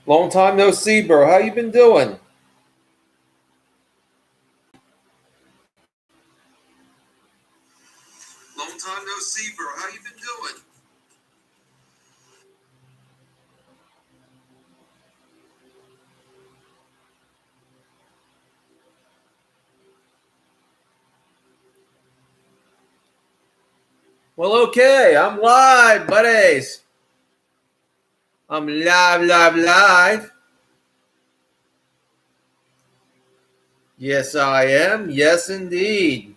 Long time no see, bro. How you been doing? Long time no see, bro. How you been doing? Well, okay. I'm live, buddies. I'm live. Yes, I am. Yes, indeed.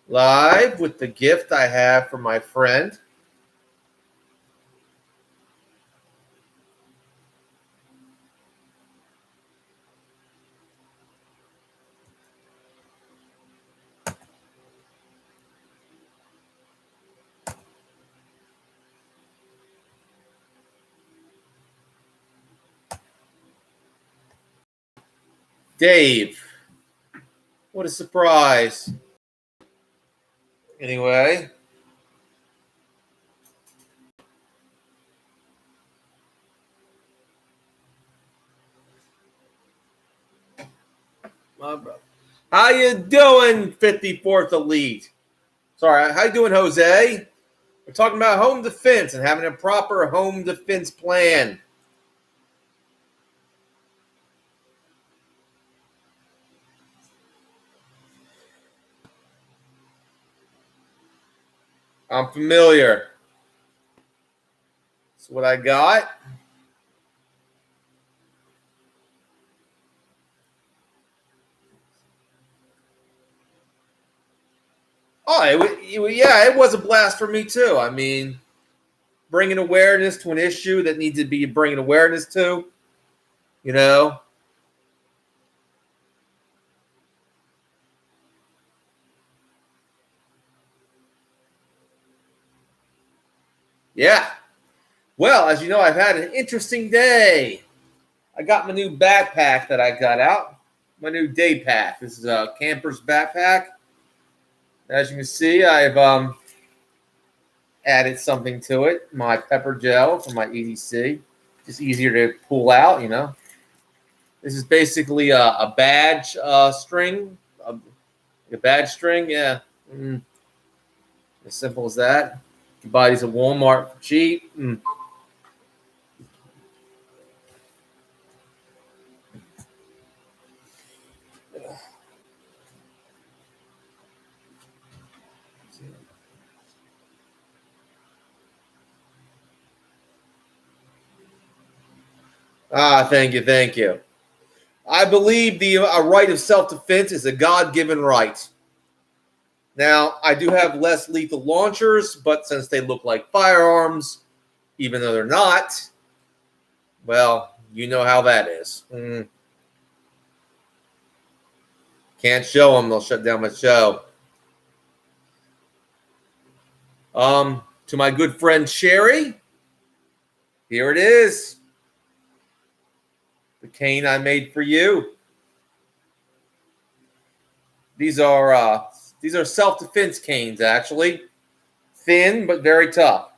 Live with the gift I have for my friend. Dave. What a surprise. Anyway. My brother. How you doing, 54th Elite? Sorry, how you doing, Jose? We're talking about home defense and having a proper home defense plan. I'm familiar. That's what I got. Oh, it was a blast for me too. I mean, bringing awareness to an issue that needs to be bringing awareness to, you know. Yeah. Well, as you know, I've had an interesting day. I got my new backpack that I got out. My new day pack. This is a camper's backpack. As you can see, I've added something to it. My pepper gel for my EDC. Just easier to pull out, you know. This is basically a badge string. A badge string, yeah. As simple as that. You buy these at Walmart for cheap. Thank you. I believe the right of self-defense is a God-given right. Now, I do have less lethal launchers, but since they look like firearms, even though they're not, well, you know how that is. Can't show them; they'll shut down my show. To my good friend Sherry, here it is. The cane I made for you. These are self-defense canes, actually. Thin, but very tough.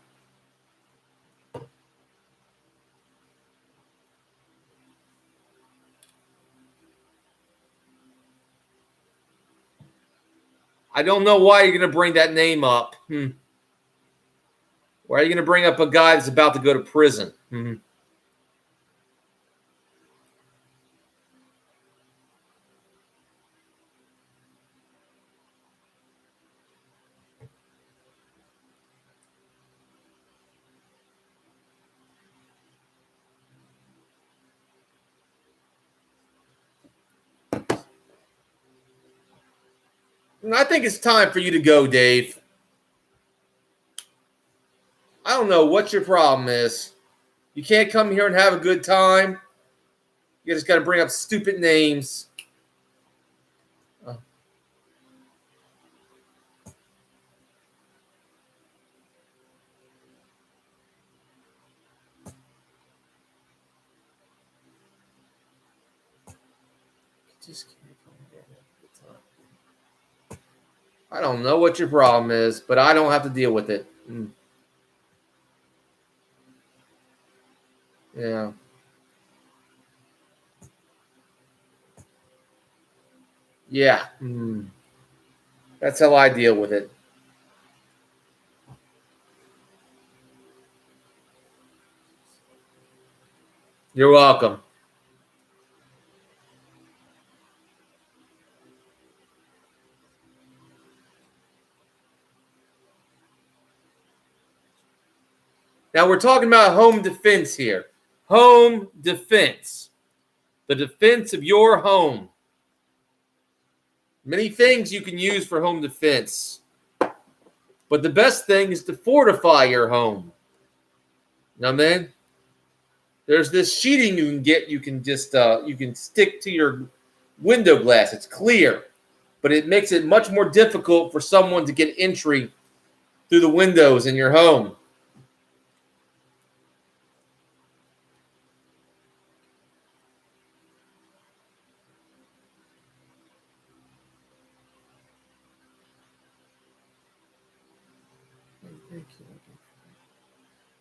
I don't know why you're going to bring that name up. Why are you going to bring up a guy that's about to go to prison? I think it's time for you to go, Dave. I don't know what your problem is. You can't come here and have a good time. You just got to bring up stupid names. Just can't come here and have a good time. I don't know what your problem is, but I don't have to deal with it. Yeah. Yeah. That's how I deal with it. You're welcome. Now we're talking about home defense here. Home defense. The defense of your home. Many things you can use for home defense. But the best thing is to fortify your home. You know what I mean? There's this sheeting you can get. You can just you can stick to your window glass. It's clear, but it makes it much more difficult for someone to get entry through the windows in your home.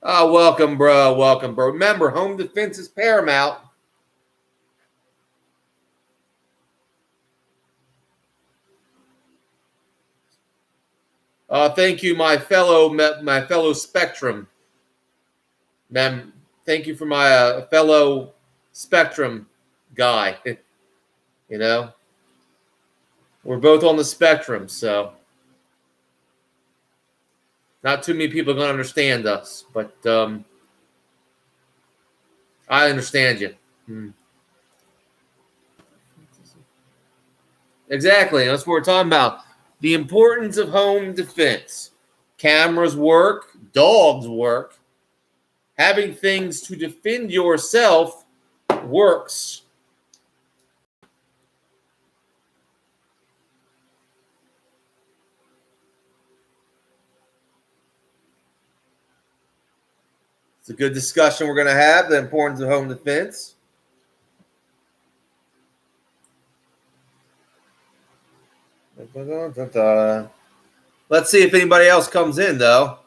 Oh, welcome, bro. Welcome, bro. Remember, home defense is paramount. Thank you, my fellow Spectrum. Ma'am, thank you for my fellow Spectrum guy. You know, we're both on the spectrum, so not too many people are going to understand us, but I understand you. Exactly. That's what we're talking about. The importance of home defense. Cameras work, dogs work. Having things to defend yourself works. It's a good discussion we're going to have, the importance of home defense. Let's see if anybody else comes in, though.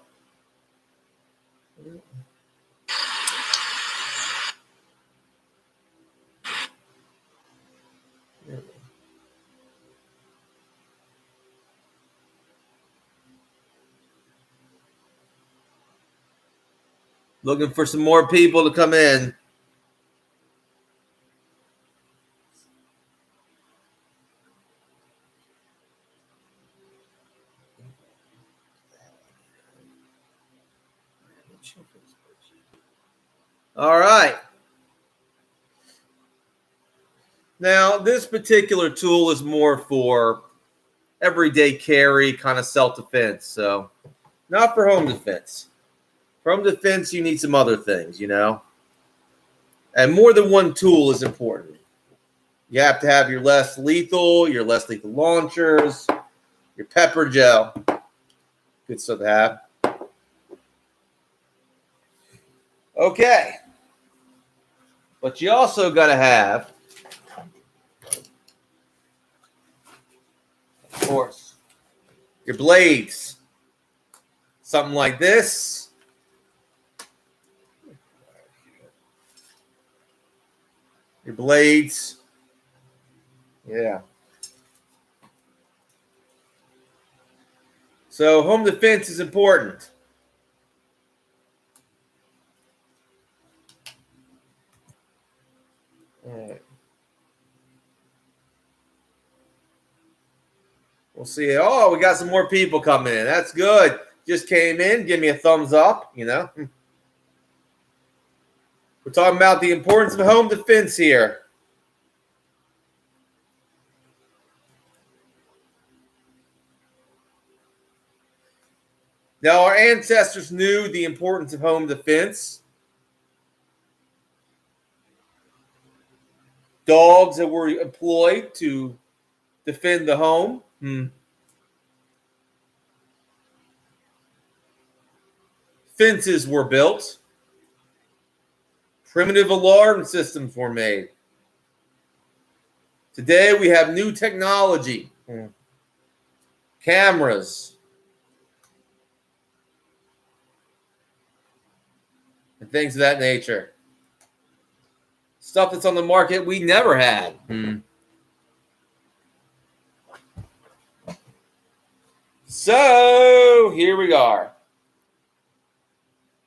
Looking for some more people to come in. All right. Now, this particular tool is more for everyday carry, kind of self-defense. So, not for home defense. For home defense, you need some other things, you know. And more than one tool is important. You have to have your less lethal launchers, your pepper gel. Good stuff to have. Okay. But you also got to have, of course, your blades. Something like this. Your blades. Yeah. So home defense is important. All right. We'll see. Oh, we got some more people coming in. That's good. Just came in. Give me a thumbs up, you know. We're talking about the importance of home defense here. Now, our ancestors knew the importance of home defense. Dogs that were employed to defend the home. Fences were built. Primitive alarm systems were made. Today, we have new technology. Cameras. And things of that nature. Stuff that's on the market we never had. So here we are.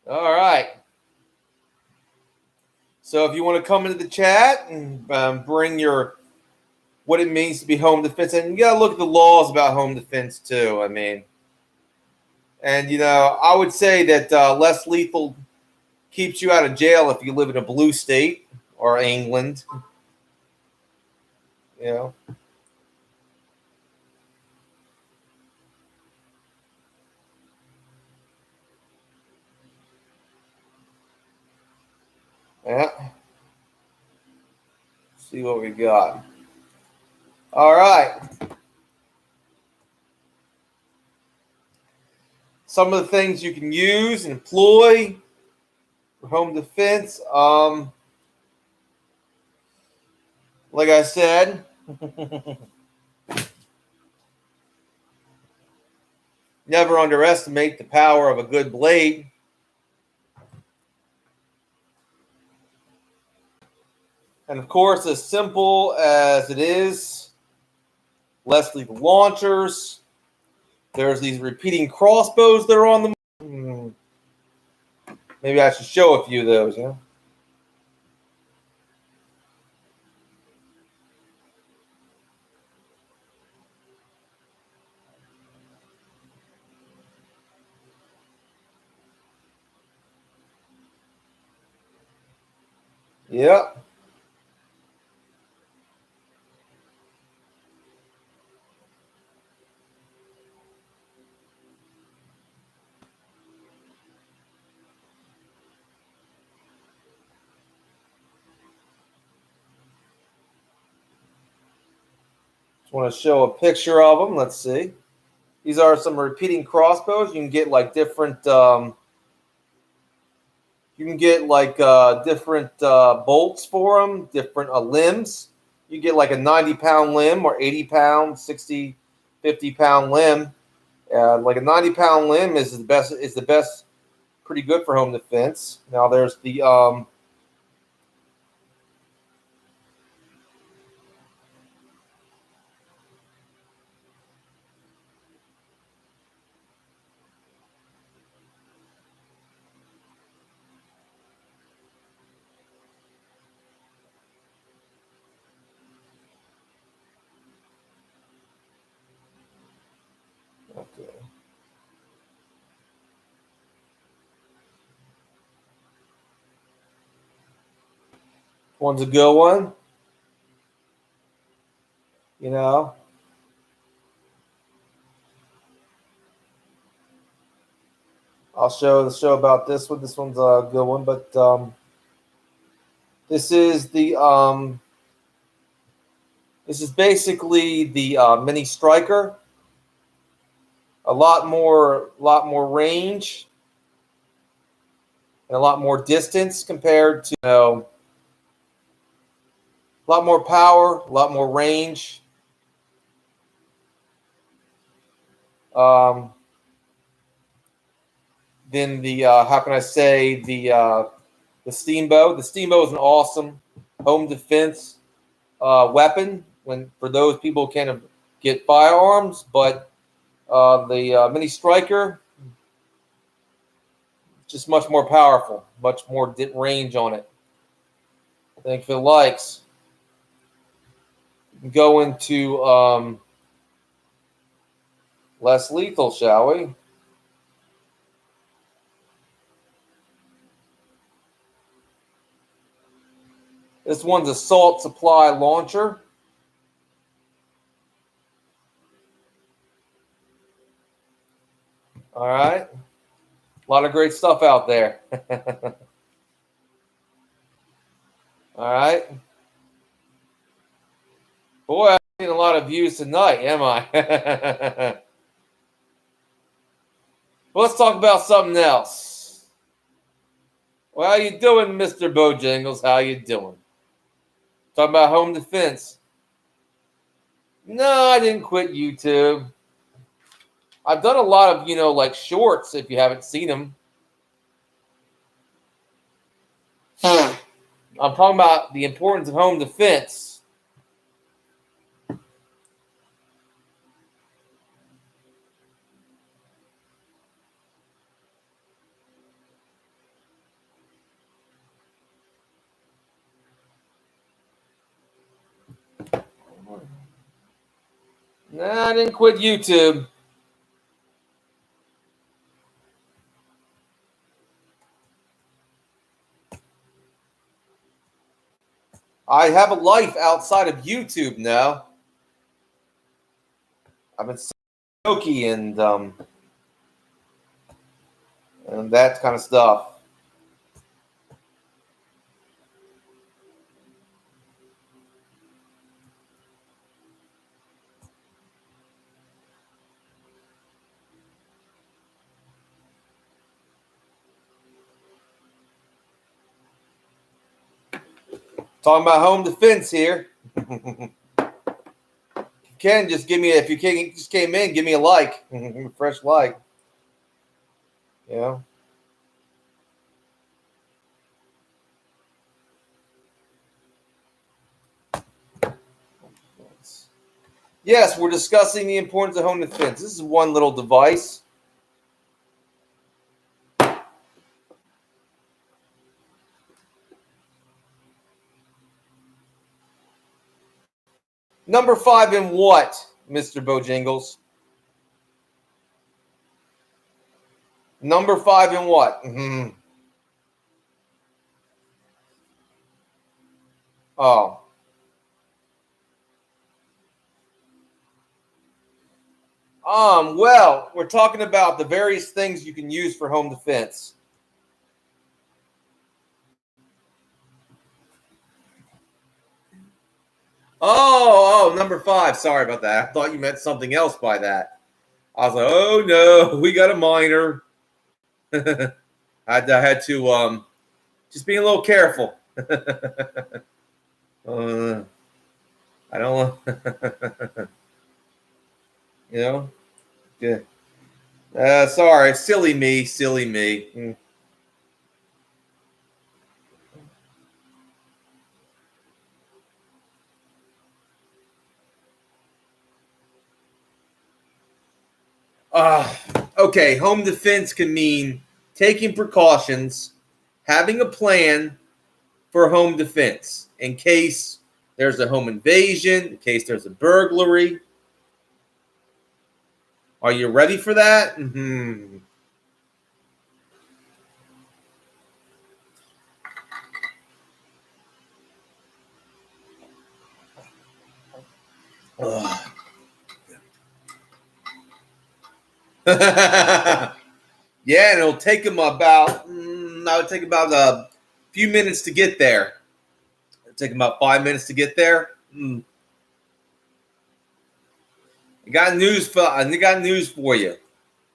All right. So if you want to come into the chat and bring your what it means to be home defense, and you got to look at the laws about home defense too. I mean, and I would say that less lethal keeps you out of jail if you live in a blue state or England. Yeah. See what we got. All right. Some of the things you can use and employ for home defense. Like I said, never underestimate the power of a good blade. And of course, as simple as it is, less lethal launchers. There's these repeating crossbows that are on the. Maybe I should show a few of those. Yeah. Yep. Just want to show a picture of them. Let's see. These are some repeating crossbows. You can get like different. You can get like different bolts for them, different limbs. You get like a 90-pound limb or 80-pound, 60, 50-pound limb. Like a 90-pound limb is the best. Is the best. Pretty good for home defense. Now there's the okay. One's a good one. I'll show the show about this one. This one's a good one, but this is the this is basically the mini striker. A lot more range and a lot more distance compared to a lot more power, a lot more range. Then the how can I say the steamboat. The steamboat is an awesome home defense weapon for those people who can't get firearms, but the mini striker just much more powerful, much more range on it. I think for the likes, go into less lethal, shall we? This one's a salt supply launcher. All right. A lot of great stuff out there. All right. Boy, I'm getting a lot of views tonight, am I? Well, let's talk about something else. Well, how you doing, Mr. Bojangles? How you doing? Talking about home defense. No, I didn't quit YouTube. I've done a lot of, like shorts, if you haven't seen them. I'm talking about the importance of home defense. Nah, I didn't quit YouTube. I have a life outside of YouTube now. I've been Soki and that kind of stuff. Talking about home defense here. Ken, just give me if you just came in, give me a like, a fresh like. Yeah. Yes, we're discussing the importance of home defense. This is one little device. Number 5 in what, Mr. Bojangles? Number 5 in what? Mm-hmm. Oh. Well, we're talking about the various things you can use for home defense. Oh, number 5. Sorry about that. I thought you meant something else by that. I was like, oh no, we got a minor. I had to just being a little careful. I don't you know. Yeah. Sorry, silly me. Okay, home defense can mean taking precautions, having a plan for home defense in case there's a home invasion, in case there's a burglary. Are you ready for that? Mm-hmm. Yeah, and it'll take them about a few minutes to get there. It'll take them about 5 minutes to get there. I got news for you.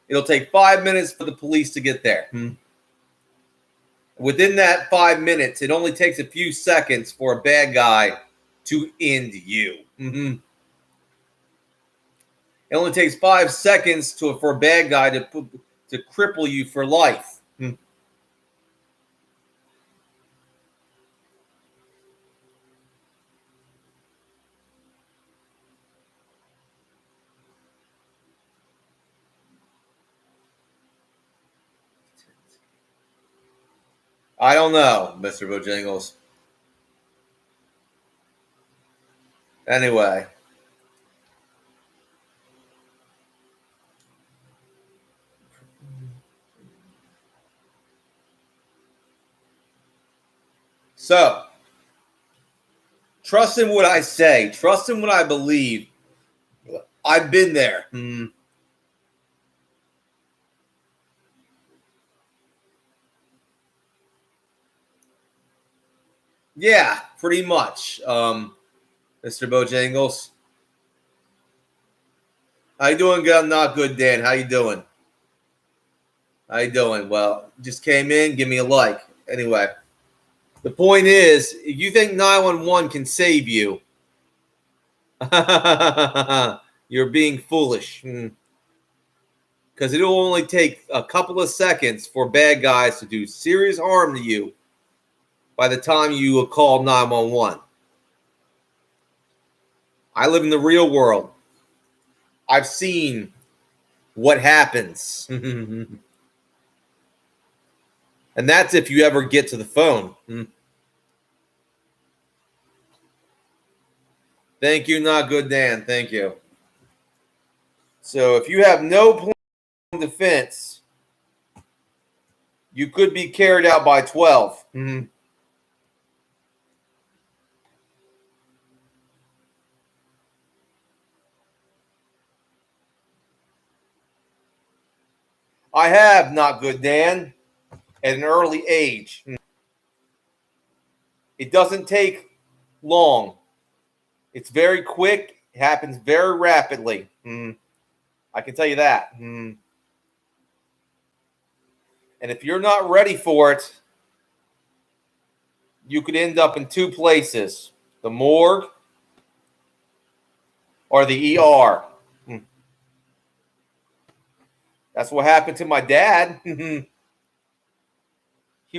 It'll take 5 minutes for the police to get there. Within that 5 minutes, it only takes a few seconds for a bad guy to end you. It only takes 5 seconds for a bad guy to cripple you for life. I don't know, Mr. Bojangles. Anyway. So, trust in what I say. Trust in what I believe. I've been there. Yeah, pretty much, Mr. Bojangles. How you doing? Good, not good, Dan. How you doing? Well, just came in. Give me a like. Anyway, the point is, if you think 911 can save you, you're being foolish. Because it'll only take a couple of seconds for bad guys to do serious harm to you by the time you call 911. I live in the real world. I've seen what happens. And that's if you ever get to the phone. Thank you, not good, Dan. Thank you. So if you have no plan of defense, you could be carried out by 12. Mm-hmm. I have, not good, Dan, at an early age. It doesn't take long. It's very quick. It happens very rapidly. I can tell you that. And if you're not ready for it, you could end up in two places: the morgue or the ER. That's what happened to my dad. He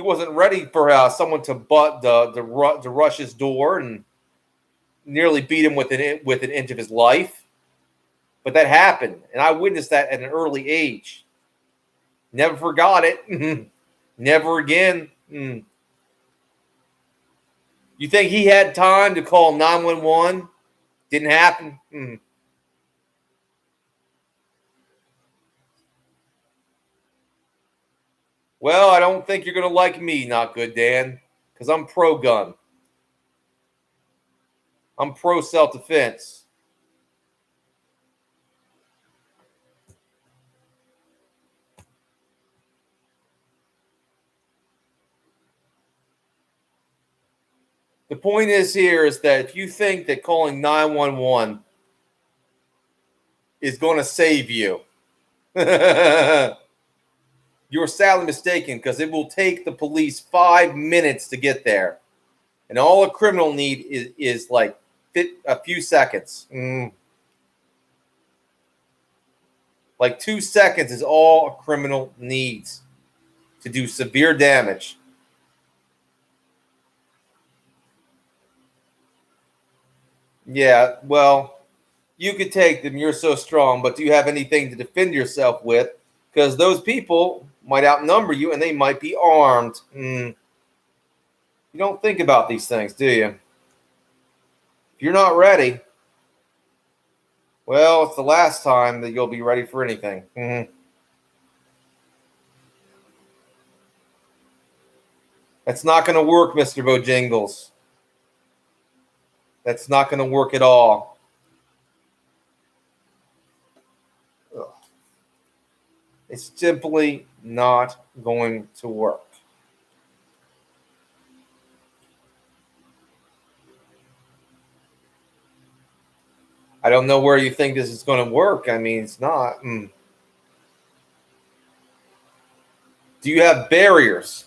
wasn't ready for someone to rush his door and nearly beat him with an inch of his life. But that happened, and I witnessed that at an early age. Never forgot it. Never again. You think he had time to call 911? Didn't happen. Well, I don't think you're going to like me, not good, Dan, because I'm pro-gun. I'm pro-self-defense. The point is that if you think that calling 911 is going to save you, you're sadly mistaken, because it will take the police 5 minutes to get there. And all a criminal need is like a few seconds. Like 2 seconds is all a criminal needs to do severe damage. Yeah, well, you could take them. You're so strong, but do you have anything to defend yourself with? Because those people might outnumber you, and they might be armed. You don't think about these things, do you? If you're not ready, well, it's the last time that you'll be ready for anything. That's not going to work, Mr. Bojangles. That's not going to work at all. It's simply not going to work. I don't know where you think this is going to work. I mean, it's not. Do you have barriers?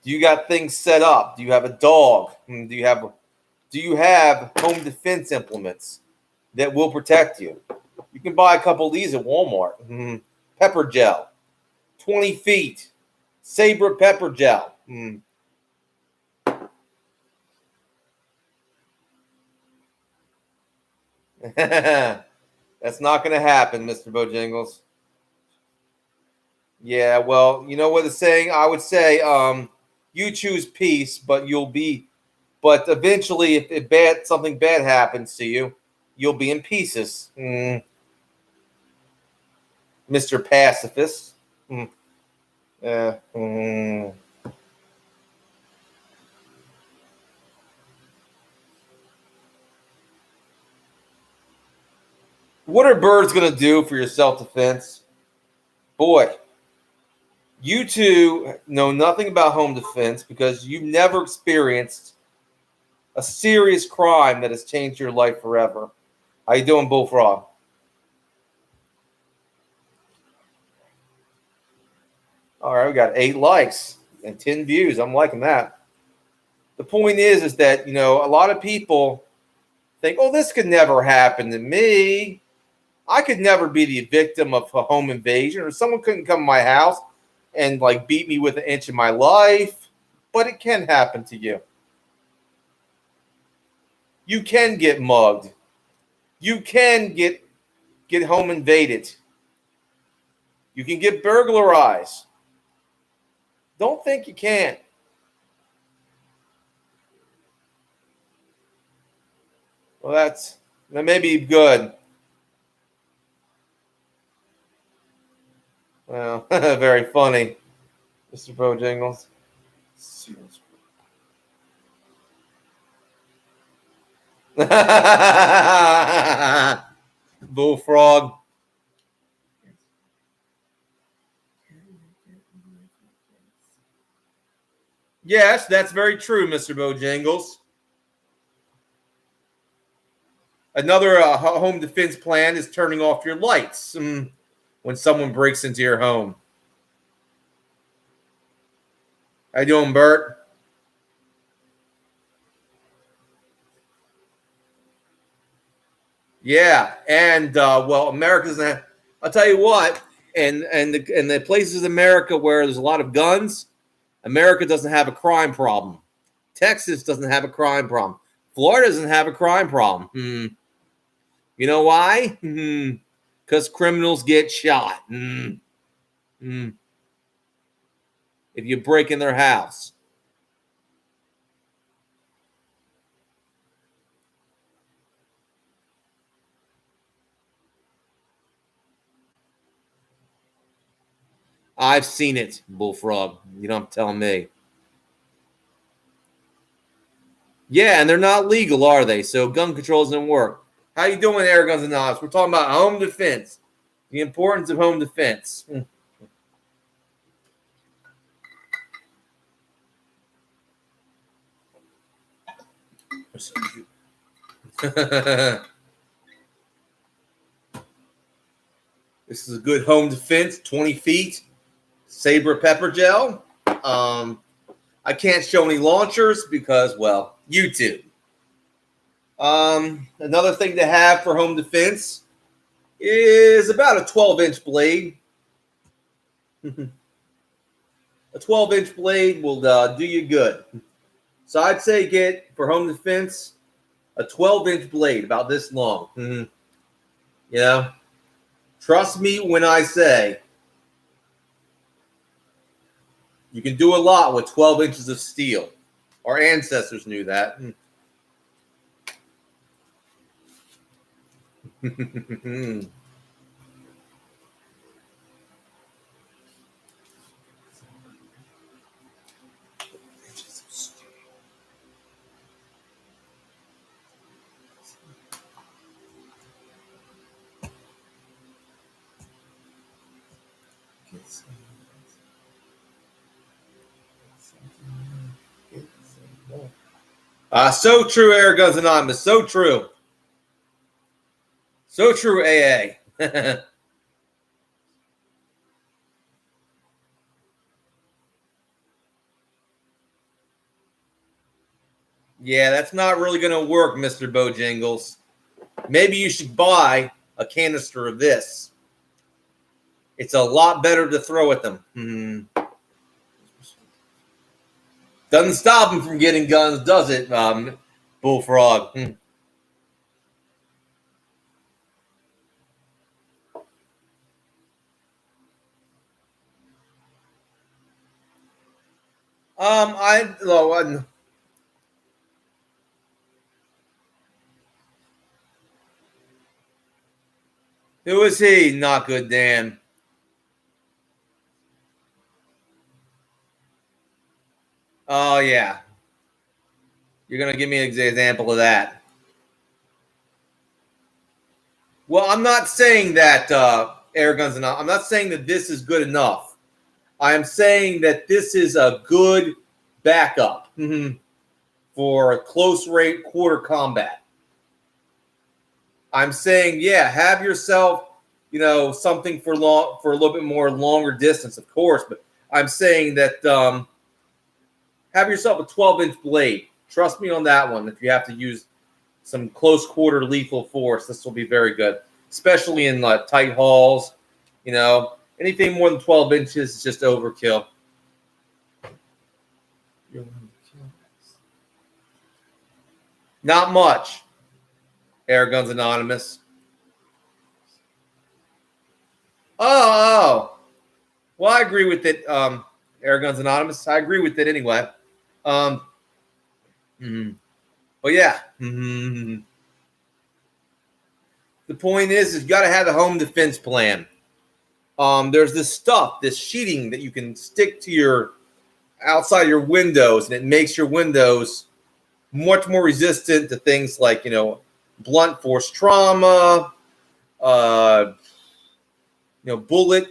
Do you got things set up? Do you have a dog? Do you have home defense implements that will protect you? You can buy a couple of these at Walmart. Pepper gel, 20 feet, Sabre pepper gel. That's not going to happen, Mr. Bojangles. Yeah, well, you know what it's saying? I would say you choose peace, but but eventually, if something bad happens to you, you'll be in pieces. Mr. Pacifist. What are birds going to do for your self-defense? Boy, you two know nothing about home defense because you've never experienced a serious crime that has changed your life forever. How you doing, Bullfrog? All right, we got 8 likes and 10 views. I'm liking that. The point is that, a lot of people think, oh, this could never happen to me. I could never be the victim of a home invasion, or someone couldn't come to my house and beat me with an inch of my life. But it can happen to you. You can get mugged. You can get home invaded. You can get burglarized. Don't think you can't. Well, that may be good. Well, very funny, Mr. Bojangles. Bullfrog. Yes, that's very true, Mr. Bojangles. Another home defense plan is turning off your lights when someone breaks into your home. How you doing, Bert? Yeah, and well, America's not. I'll tell you what, and the places in America where there's a lot of guns, America doesn't have a crime problem. Texas doesn't have a crime problem. Florida doesn't have a crime problem. You know why? Because criminals get shot. If you break in their house. I've seen it, Bullfrog. You don't tell me. Yeah, and they're not legal, are they? So gun control doesn't work. How you doing, Air Guns and Knives? We're talking about home defense. The importance of home defense. This is a good home defense, 20 feet, Sabre pepper gel. I can't show any launchers because, well, YouTube. Another thing to have for home defense is about a 12-inch blade. A 12-inch blade will do you good. So I'd say get, for home defense, a 12-inch blade, about this long. You know, trust me when I say you can do a lot with 12 inches of steel. Our ancestors knew that. So true, Air Guns Anonymous. So true. So true, AA. Yeah, that's not really going to work, Mr. Bojangles. Maybe you should buy a canister of this. It's a lot better to throw at them. Doesn't stop them from getting guns, does it, Bullfrog? Who is he? Not good, Dan. Oh, yeah. You're going to give me an example of that. Well, I'm not saying that air guns enough. I'm not saying that this is good enough. I am saying that this is a good backup for close rate quarter combat. I'm saying, yeah, have yourself, something for a little bit more longer distance, of course. But I'm saying that have yourself a 12-inch blade. Trust me on that one. If you have to use some close quarter lethal force, this will be very good, especially in tight halls. Anything more than 12 inches is just overkill. Not much. Air Guns Anonymous. Oh. Well, I agree with it. Air Guns Anonymous. I agree with it anyway. But yeah. The point is you got to have a home defense plan. There's this stuff, this sheeting that you can stick to your outside your windows, and it makes your windows much more resistant to things like, blunt force trauma, bullet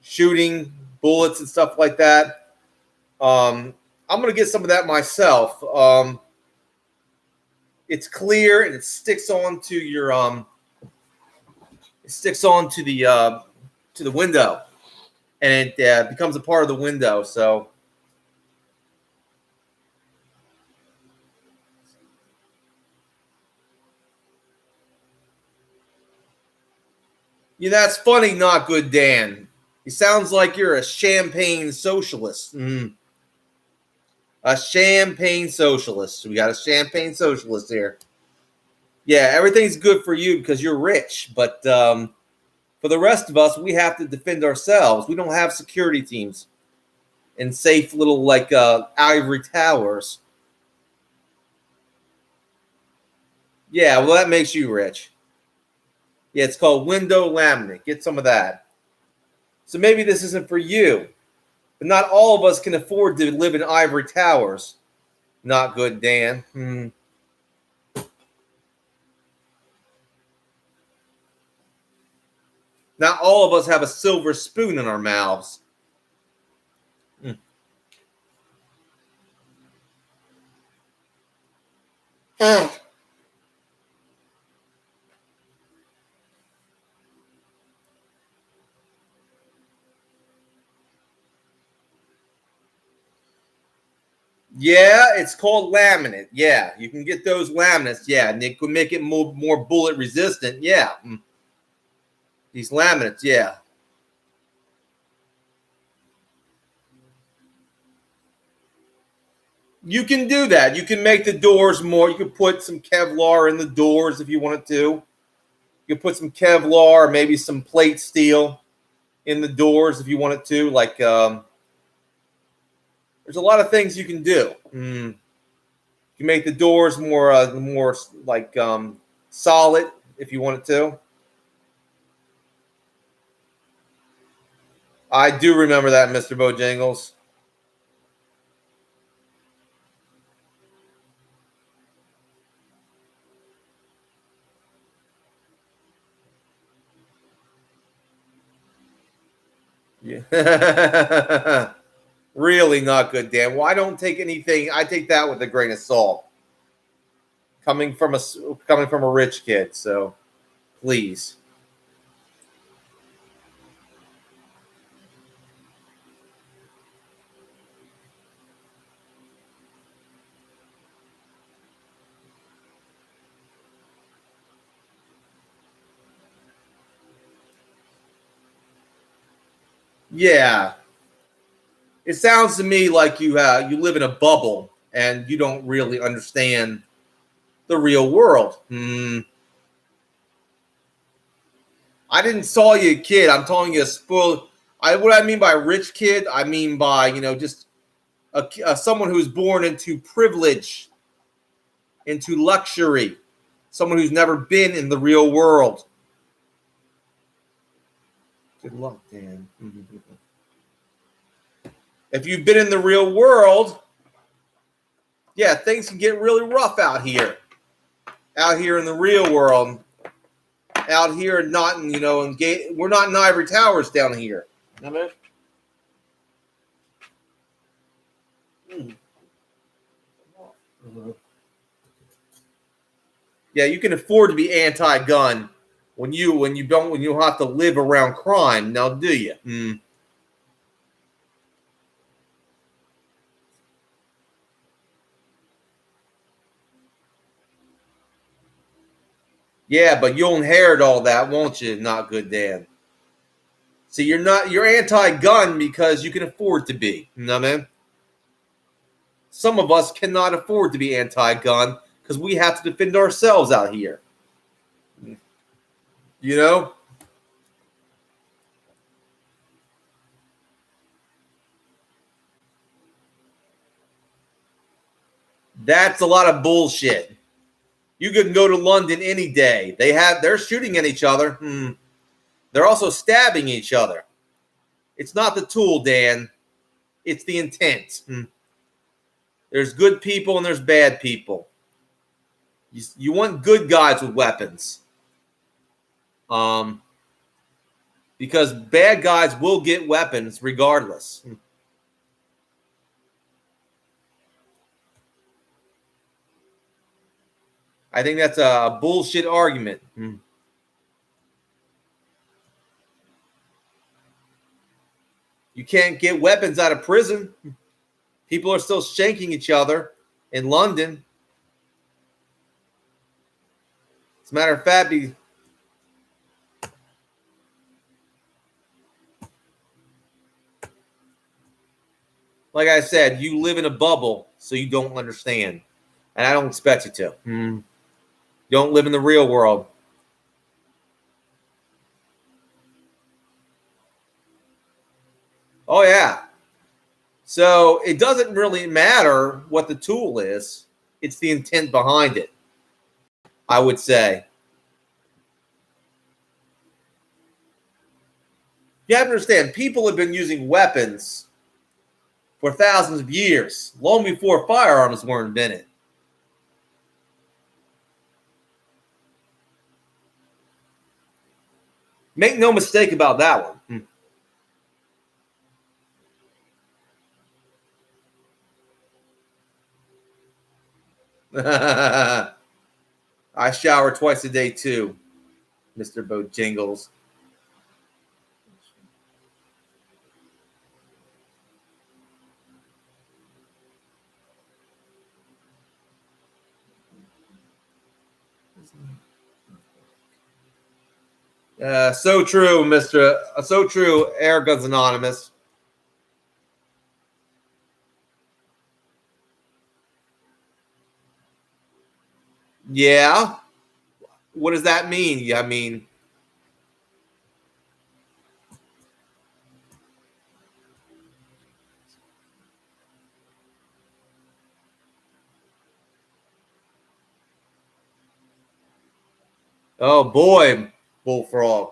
shooting, bullets and stuff like that. I'm going to get some of that myself. It's clear and it sticks onto your to the window, and it becomes a part of the window. So yeah, that's funny, not good, Dan. It sounds like you're a champagne socialist. A champagne socialist. We got a champagne socialist here. Yeah, everything's good for you because you're rich, but for the rest of us, we have to defend ourselves. We don't have security teams in safe little ivory towers. Yeah, well, that makes you rich. Yeah, it's called window laminate. Get some of that. So maybe this isn't for you, but not all of us can afford to live in ivory towers. Not good, Dan. Not all of us have a silver spoon in our mouths. Yeah, it's called laminate. Yeah, you can get those laminates. Yeah, and they could make it more bullet resistant. Yeah, these laminates. Yeah. You can do that. You can make the doors more. You can put some Kevlar in the doors if you wanted to. You can put some Kevlar, maybe some plate steel in the doors if you wanted to. There's a lot of things you can do. You can make the doors more solid if you wanted to. I do remember that, Mr. Bojangles. Yeah. Really not good, Dan. Well, I don't take anything. I take that with a grain of salt. Coming from a rich kid, so please. Yeah. It sounds to me like you live in a bubble and you don't really understand the real world. I didn't saw you a kid. I'm telling you a spoiled. What I mean by rich kid, I mean by just someone who's born into privilege, into luxury, someone who's never been in the real world. Good luck, Dan. If you've been in the real world, yeah, things can get really rough out here. Out here in the real world. Out here, not in, we're not in ivory towers down here. You know what I mean? Yeah, you can afford to be anti-gun when you have to live around crime. Now, do you? Yeah, but you'll inherit all that, won't you? Not good, Dan. See, you're anti-gun because you can afford to be. You know what I mean? Some of us cannot afford to be anti-gun because we have to defend ourselves out here. You know? That's a lot of bullshit. You can go to London any day. They're shooting at each other. They're also stabbing each other. It's not the tool, Dan. It's the intent. There's good people and there's bad people. You want good guys with weapons. Because bad guys will get weapons regardless. I think that's a bullshit argument. You can't get weapons out of prison. People are still shanking each other in London. As a matter of fact, like I said, you live in a bubble, so you don't understand. And I don't expect you to. You don't live in the real world. Oh, yeah. So it doesn't really matter what the tool is. It's the intent behind it, I would say. You have to understand, people have been using weapons for thousands of years, long before firearms were invented. Make no mistake about that one. I shower twice a day too, Mr. Bojangles. So true, Mr. So true, Air Guns Anonymous. Yeah. What does that mean? I mean, oh boy, Bullfrog.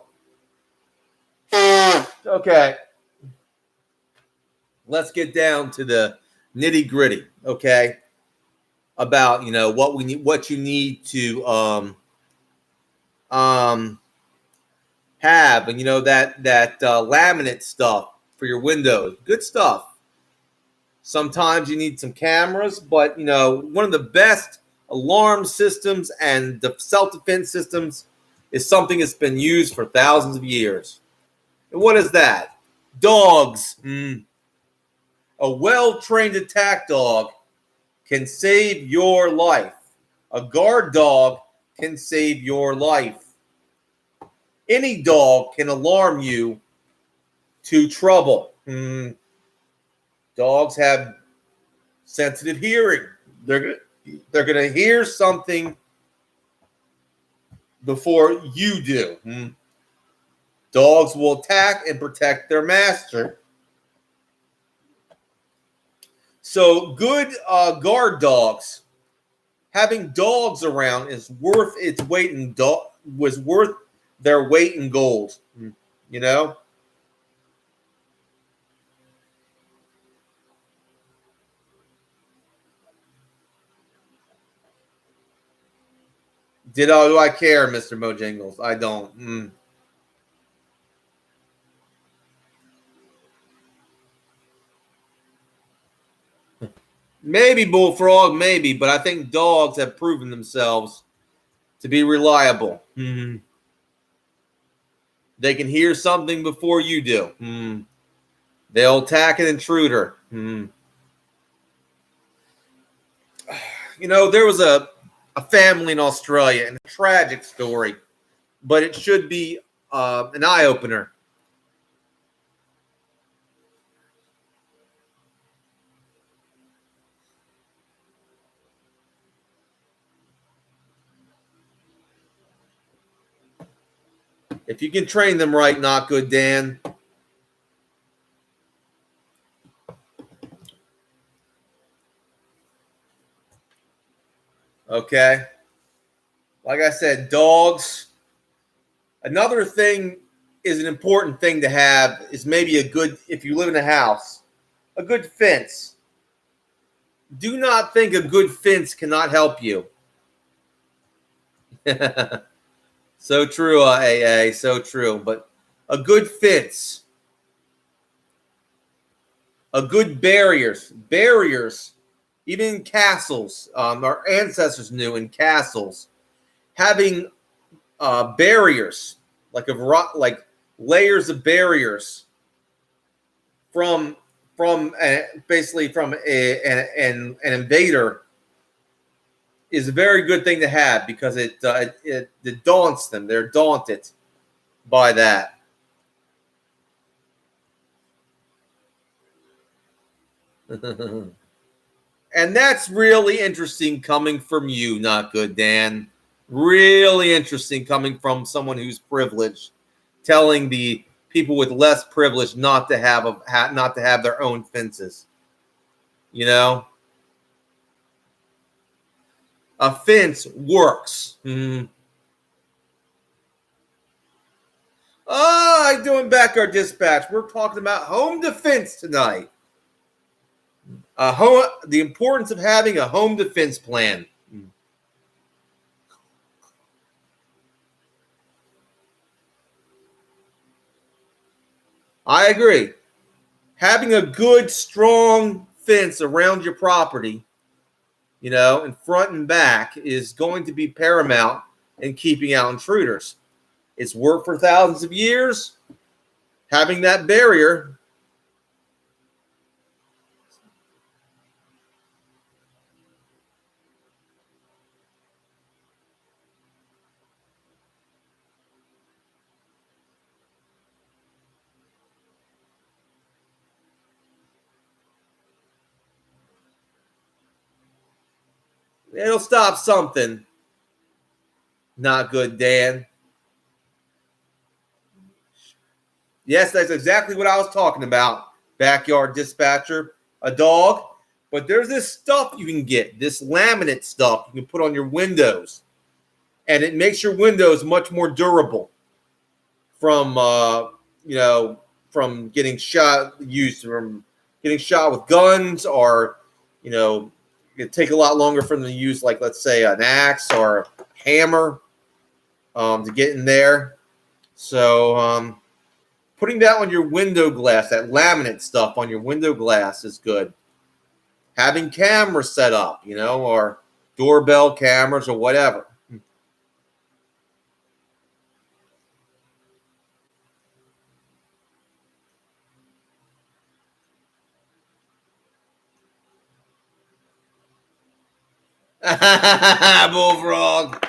Okay. Let's get down to the nitty gritty. Okay. About what you need to have, and that laminate stuff for your windows. Good stuff. Sometimes you need some cameras, but one of the best alarm systems and the self-defense systems is something that's been used for thousands of years. And what is that? Dogs. A well-trained attack dog can save your life. A guard dog can save your life. Any dog can alarm you to trouble. Dogs have sensitive hearing. They're gonna hear something before you do. Dogs will attack and protect their master. So good guard dogs. Having dogs around is worth its weight in was worth their weight in gold. You know. Do I care, Mr. Mojangles? I don't. Maybe Bullfrog, maybe, but I think dogs have proven themselves to be reliable. They can hear something before you do. They'll attack an intruder. There was a family in Australia, and a tragic story, but it should be an eye-opener. If you can train them right, not good, Dan. Okay. Like I said, dogs. Another thing is an important thing to have is maybe a good, if you live in a house, a good fence. Do not think a good fence cannot help you. So true, AA, so true. But a good fence, a good barriers, even in castles. Our ancestors knew in castles having barriers, like layers of barriers from basically from an invader is a very good thing to have because it daunts them. They're daunted by that. And that's really interesting coming from you, not good, Dan. Really interesting coming from someone who's privileged, telling the people with less privilege not to have their own fences. You know, a fence works. Oh, I'm doing backyard dispatch. We're talking about home defense tonight. The importance of having a home defense plan. I agree. Having a good, strong fence around your property, in front and back, is going to be paramount in keeping out intruders. It's worked for thousands of years. Having that barrier. It'll stop something. Not good, Dan. Yes, that's exactly what I was talking about. Backyard dispatcher, a dog. But there's this stuff you can get, this laminate stuff you can put on your windows. And it makes your windows much more durable from from getting shot with guns, or it take a lot longer for them to use, like, let's say, an axe or a hammer to get in there. So putting that on your window glass, that laminate stuff on your window glass, is good. Having cameras set up, or doorbell cameras or whatever. Bullfrog.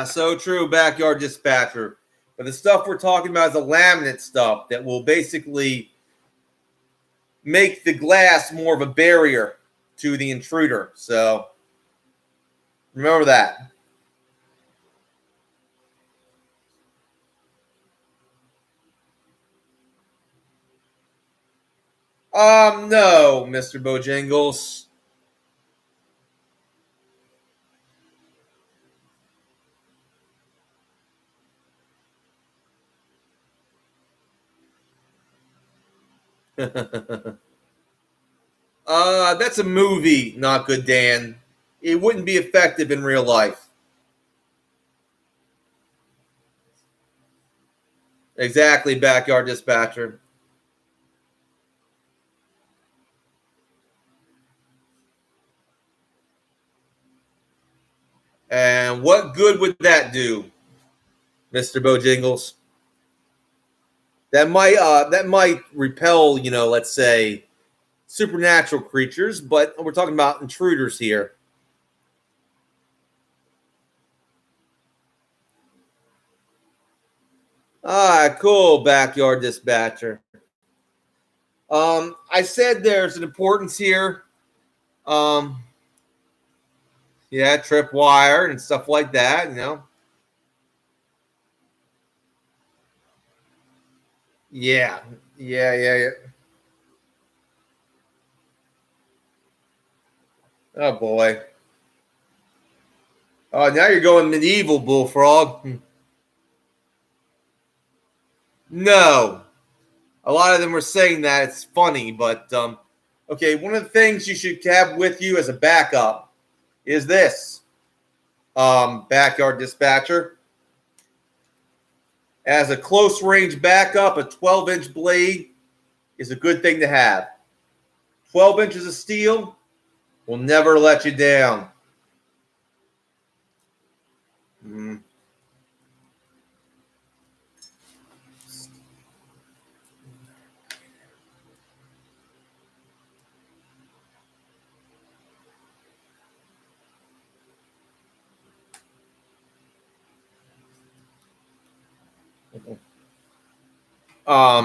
So true, backyard dispatcher. But the stuff we're talking about is the laminate stuff that will basically make the glass more of a barrier to the intruder. So remember that. No, Mr. Bojangles. That's a movie, not good, Dan. It wouldn't be effective in real life. Exactly, backyard dispatcher. And what good would that do, Mr. Bojangles? That might repel, let's say, supernatural creatures, but we're talking about intruders here. Cool, backyard dispatcher. I said there's an importance here. Yeah, trip wire and stuff like that, you know. Yeah. Yeah. Oh boy. Oh, now you're going medieval, Bullfrog. No. A lot of them were saying that. It's funny, but okay, one of the things you should have with you as a backup is this backyard dispatcher. As a close range backup, a 12-inch blade is a good thing to have. 12 inches of steel will never let you down. Mm.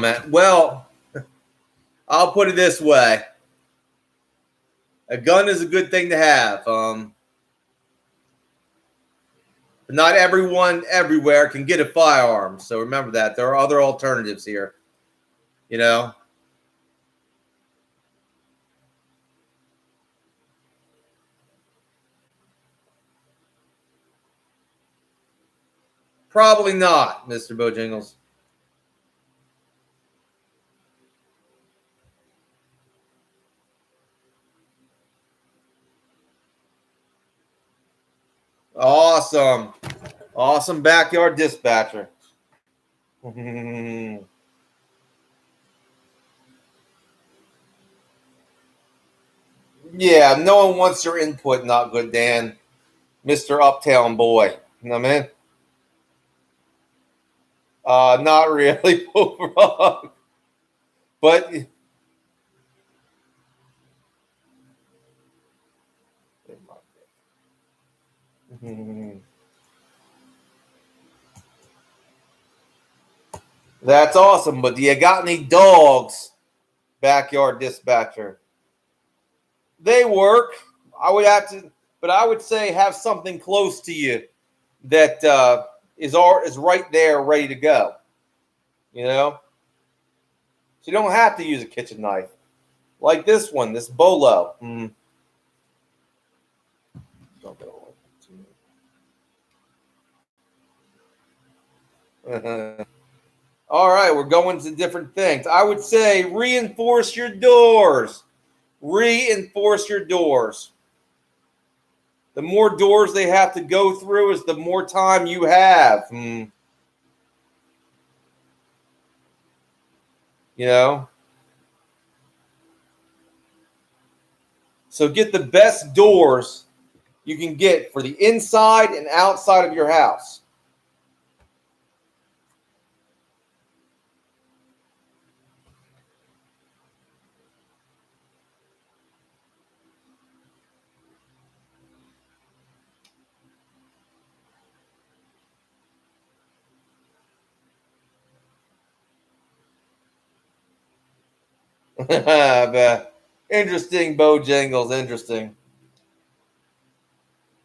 Man. Well, I'll put it this way: a gun is a good thing to have. But not everyone everywhere can get a firearm. So remember that there are other alternatives here. You know, probably not, Mr. Bojangles. Awesome. Awesome backyard dispatcher. Yeah, no one wants your input, not good, Dan. Mr. Uptown Boy. You know what I mean? Not really, Bullfrog. But that's awesome. But do you got any dogs, backyard dispatcher? They work. I would have to, but I would say have something close to you that is right there, ready to go. You know, so you don't have to use a kitchen knife like this one, this bolo. All right, we're going to different things. I would say reinforce your doors. Reinforce your doors. The more doors they have to go through is the more time you have. You know? So get the best doors you can get for the inside and outside of your house. Interesting, Bojangles. Interesting.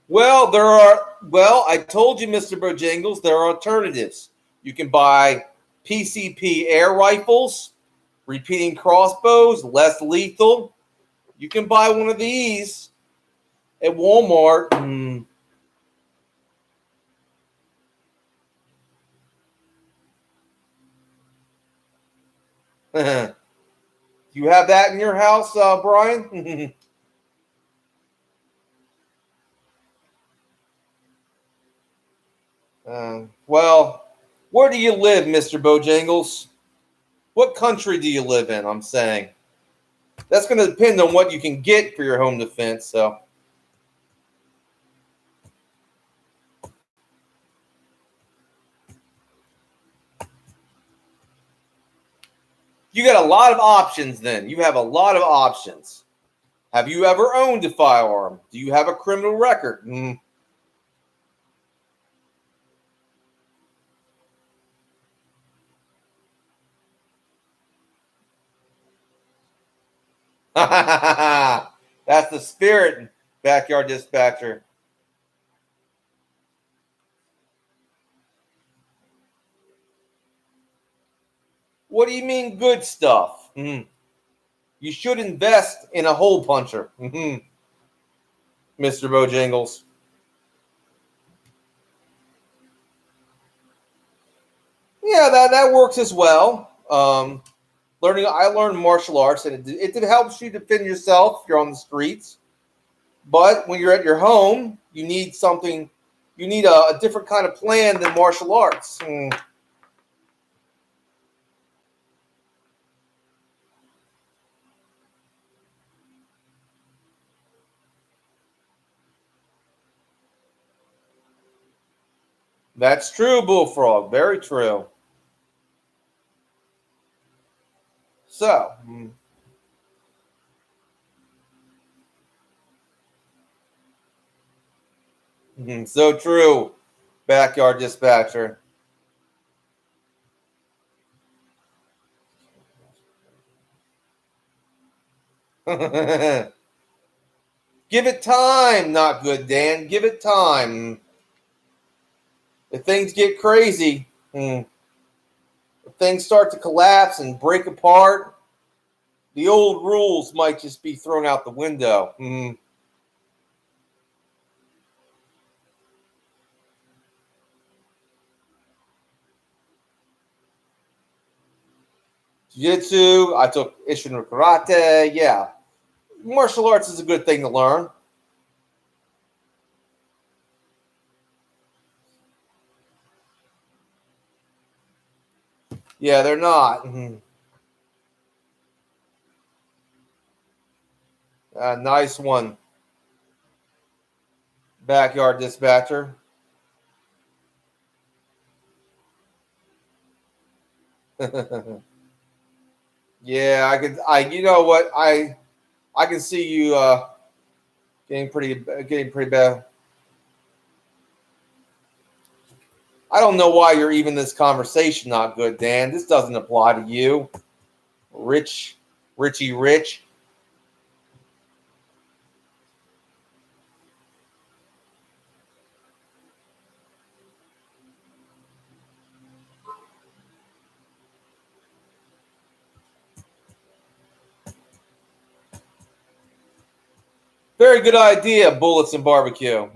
Well, I told you, Mr. Bojangles, there are alternatives. You can buy PCP air rifles, repeating crossbows, less lethal. You can buy one of these at Walmart. You have that in your house, Brian? Well, where do you live, Mr. Bojangles? What country do you live in? I'm saying that's going to depend on what you can get for your home defense. So, you got a lot of options. Then you have a lot of options. Have you ever owned a firearm? Do you have a criminal record? That's the spirit, backyard dispatcher. What do you mean good stuff? You should invest in a hole puncher, Mr. Bojangles. Yeah, that works as well. I learned martial arts, and it helps you defend yourself if you're on the streets. But when you're at your home, you need something. You need a different kind of plan than martial arts. That's true, Bullfrog. Very true. So, so true, Backyard Dispatcher. Give it time, not good, Dan. Give it time. If things get crazy, if things start to collapse and break apart, the old rules might just be thrown out the window. Jiu-jitsu, I took Ishin karate. Yeah, martial arts is a good thing to learn. Yeah, they're not. Nice one, Backyard Dispatcher. Yeah, I could. You know what? I can see you getting pretty bad. I don't know why you're even this conversation not good, Dan. This doesn't apply to you, Richie Rich. Very good idea, bullets and barbecue.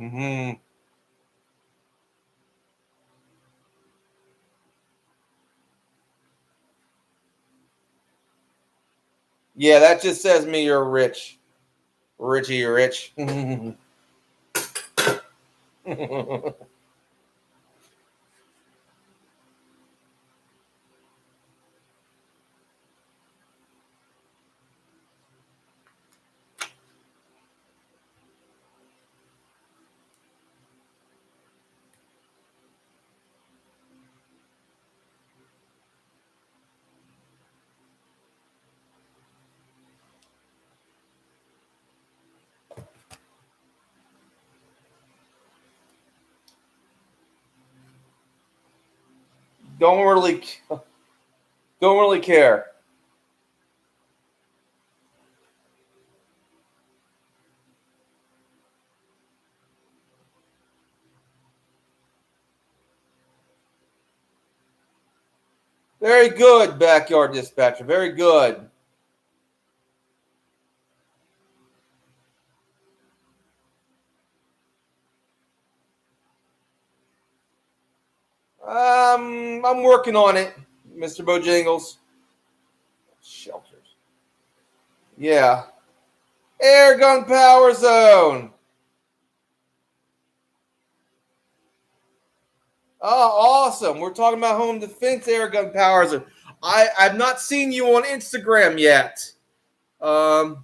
Yeah, that just says me you're Richie Rich. don't really, don't really care. Very good, Backyard Dispatcher. Very good. I'm working on it, Mr. Bojangles. Shelters. Yeah. Air gun power zone. Oh, awesome. We're talking about home defense air gun power zone. I've not seen you on Instagram yet. We're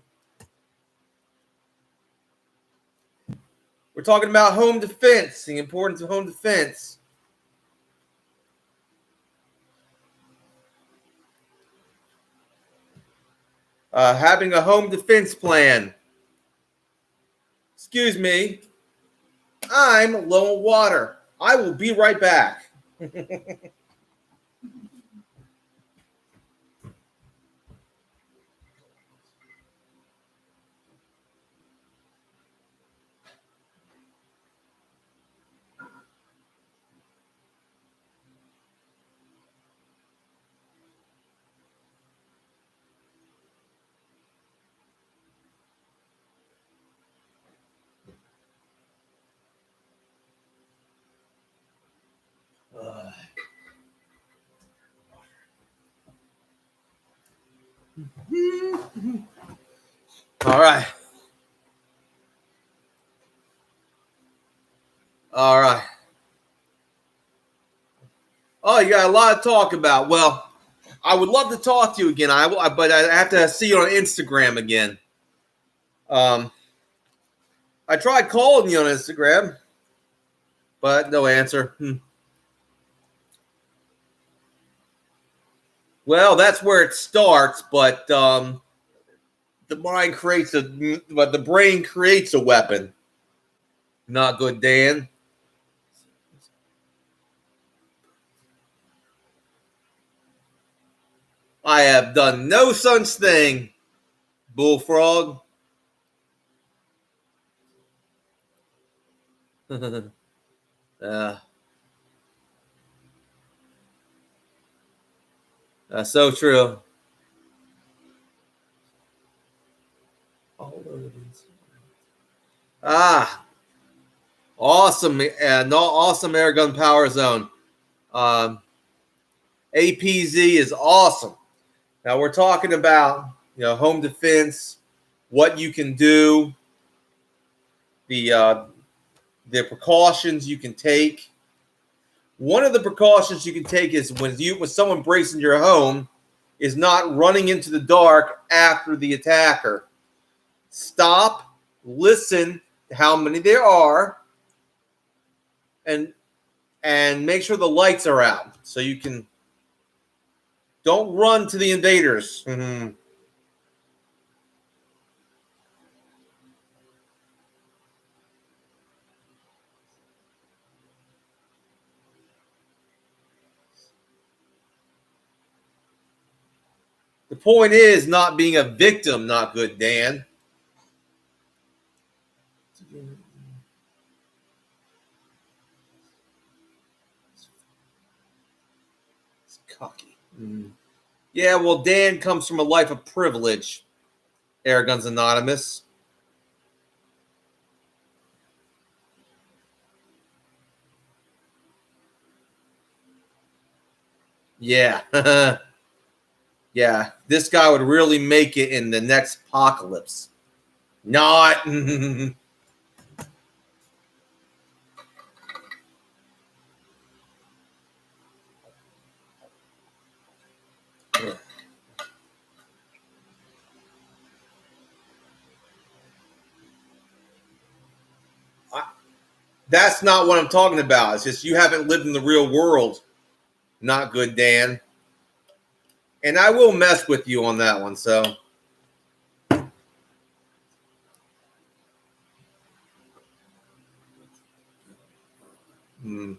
talking about home defense, the importance of home defense. Having a home defense plan. Excuse me. I'm low on water. I will be right back. All right. All right. Oh, you got a lot to talk about. Well, I would love to talk to you again. But I have to see you on Instagram again. I tried calling you on Instagram, but no answer. Well, that's where it starts, but the brain creates a weapon. Not good, Dan. I have done no such thing, Bullfrog. uh, that's so true. Ah, awesome. No, awesome air gun power zone. Um, APZ is awesome. Now we're talking about home defense, what you can do, the precautions you can take. One of the precautions you can take is when someone breaks into your home, is not running into the dark after the attacker. Stop, listen to how many there are, and make sure the lights are out so you can. Don't run to the invaders. Mm-hmm. The point is not being a victim. Not good, Dan. It's cocky. Mm. Yeah, well, Dan comes from a life of privilege. Airguns Anonymous. Yeah. Yeah. This guy would really make it in the next apocalypse. Not. That's not what I'm talking about. It's just you haven't lived in the real world. Not good, Dan. And I will mess with you on that one. So. Hmm.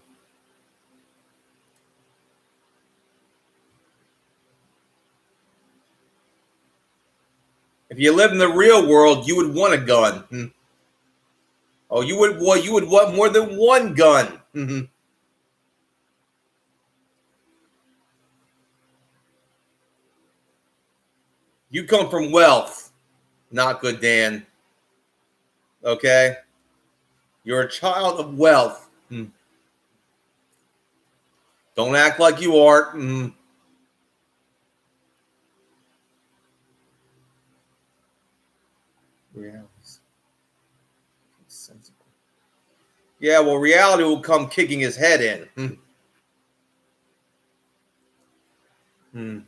If you live in the real world, you would want a gun. Hmm. Oh, you would. Well, you would want more than one gun. Mm-hmm. You come from wealth. Not good, Dan. Okay? You're a child of wealth. Mm. Don't act like you are. Mm. Yeah. Yeah, well, reality will come kicking his head in. Mm. Mm.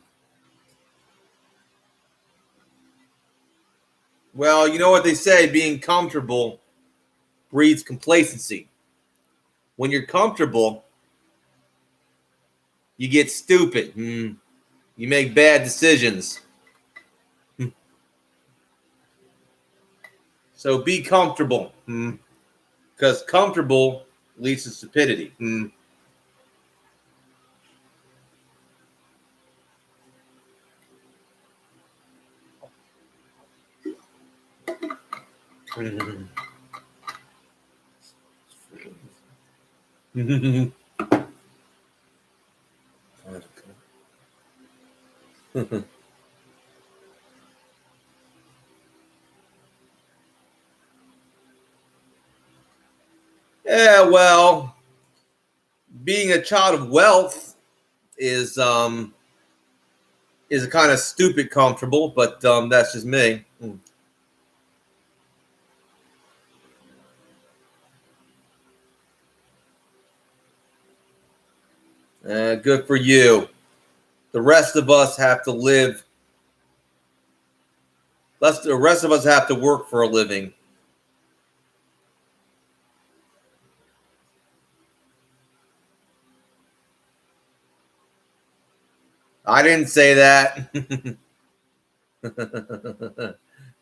Well, you know what they say, being comfortable breeds complacency. When you're comfortable, you get stupid. Mm. You make bad decisions. Mm. So be comfortable. Because comfortable leads to stupidity. Mm. Yeah, well, being a child of wealth is is kind of stupid comfortable, but that's just me. Good for you. The rest of us have to live. The rest of us have to work for a living. I didn't say that.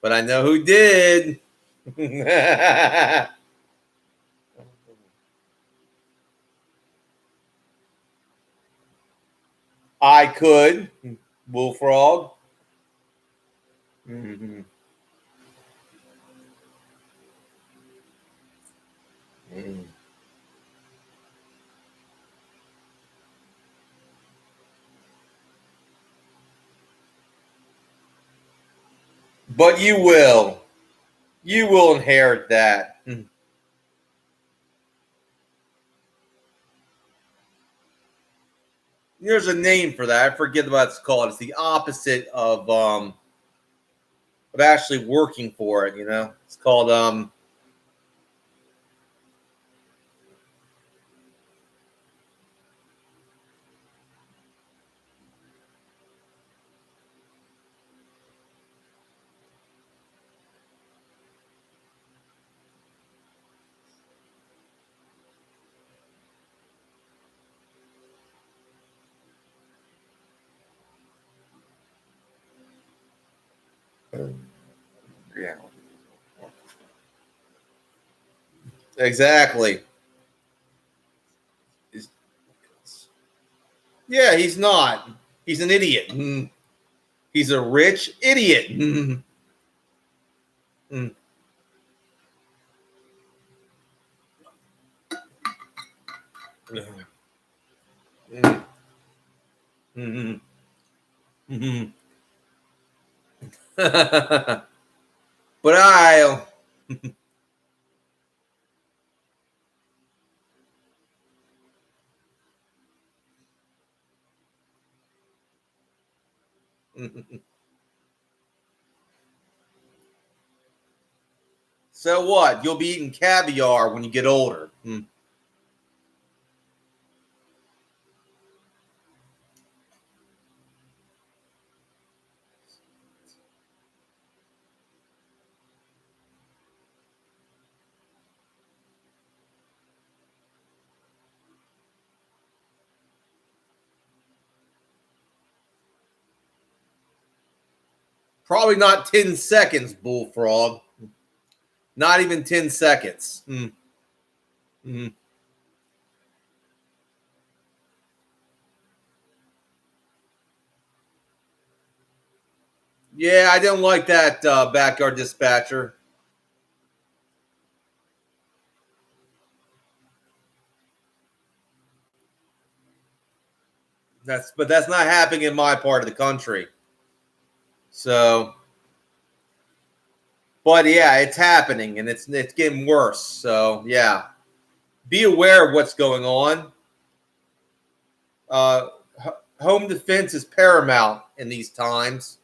But I know who did. I could. Bullfrog. Mm-hmm. Mm. But you will. You will inherit that. There's a name for that. I forget what it's called. It's the opposite of actually working for it, you know. It's called yeah. Exactly. Yeah, he's not. He's an idiot. He's a rich idiot. But I. So what? You'll be eating caviar when you get older. Probably not 10 seconds, Bullfrog. Not even 10 seconds. Yeah, I didn't like that backyard dispatcher. But that's not happening in my part of the country. So, but yeah, it's happening and it's getting worse. So yeah, be aware of what's going on. Uh, Home defense is paramount in these times.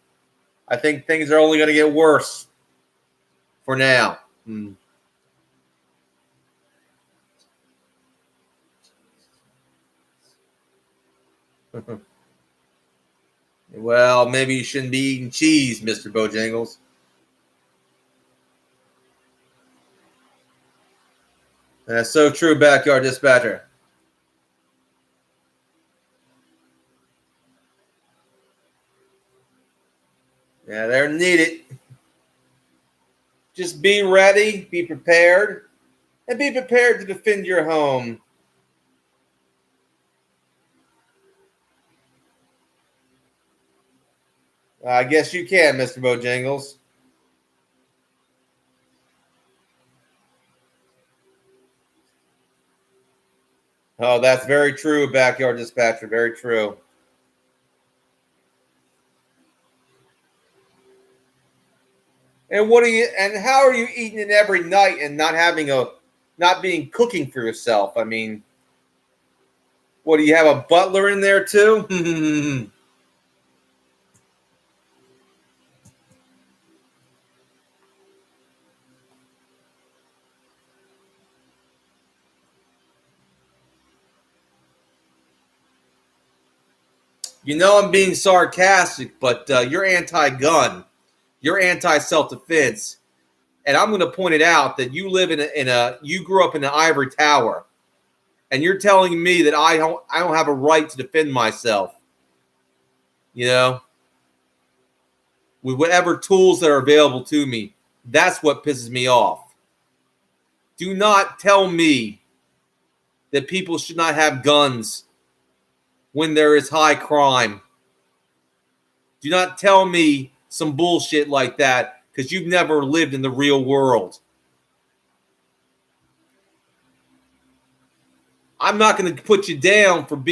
I think things are only going to get worse for now. Well, maybe you shouldn't be eating cheese, Mr. Bojangles. That's so true, backyard dispatcher. Yeah, they're needed. Just be ready, be prepared, and be prepared to defend your home. I guess you can, Mr. Bojangles. Oh, that's very true, backyard dispatcher. Very true. And what are you? And how are you eating it every night and not being cooking for yourself? I mean, what do you have a butler in there too? You know I'm being sarcastic, but you're anti-gun. You're anti-self-defense. And I'm going to point it out that you live you grew up in an ivory tower. And you're telling me that I don't have a right to defend myself. You know, with whatever tools that are available to me. That's what pisses me off. Do not tell me that people should not have guns when there is high crime. Do not tell me some bullshit like that because you've never lived in the real world. I'm not going to put you down for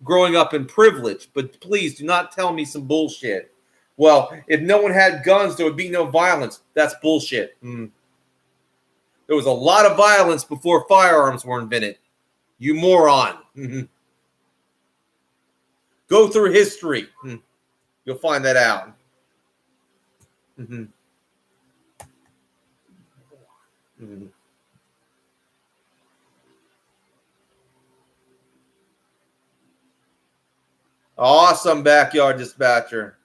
growing up in privilege, but please do not tell me some bullshit. Well, if no one had guns, there would be no violence. That's bullshit. There was a lot of violence before firearms were invented. You moron. Go through history. You'll find that out. Awesome, backyard dispatcher.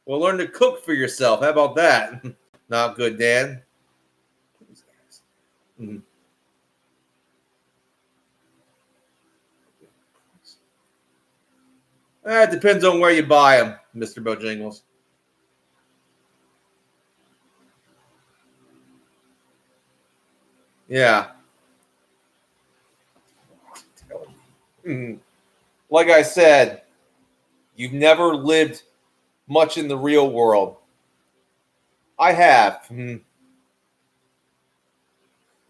Well, learn to cook for yourself. How about that? Not good, Dan. It depends on where you buy them, Mr. Bojangles. Yeah. Like I said, you've never lived much in the real world. I have. The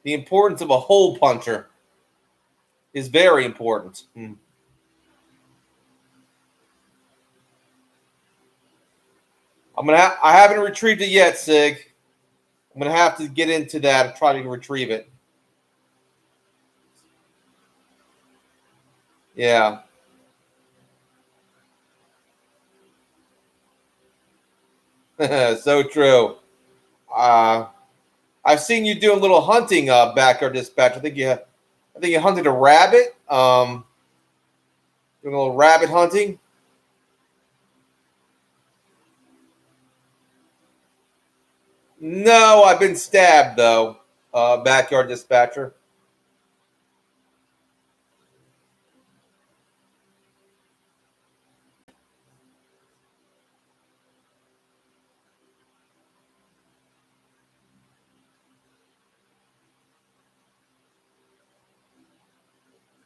importance of a hole puncher is very important. I haven't retrieved it yet, Sig. I'm gonna have to get into that and try to retrieve it. Yeah. So true. I've seen you do a little hunting, backyard dispatch. I think you hunted a rabbit. Doing a little rabbit hunting. No, I've been stabbed though, backyard dispatcher.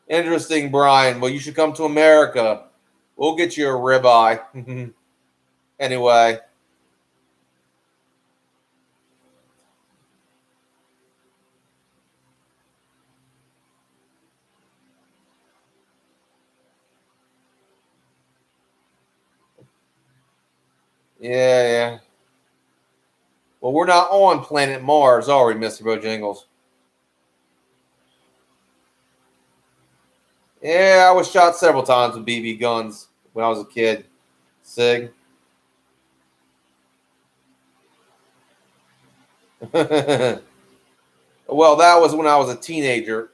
Interesting, Brian. Well, you should come to America. We'll get you a ribeye. Anyway. Yeah. Well, we're not on planet Mars, are we, Mr. Bojangles? Yeah, I was shot several times with BB guns when I was a kid. Sig. Well, that was when I was a teenager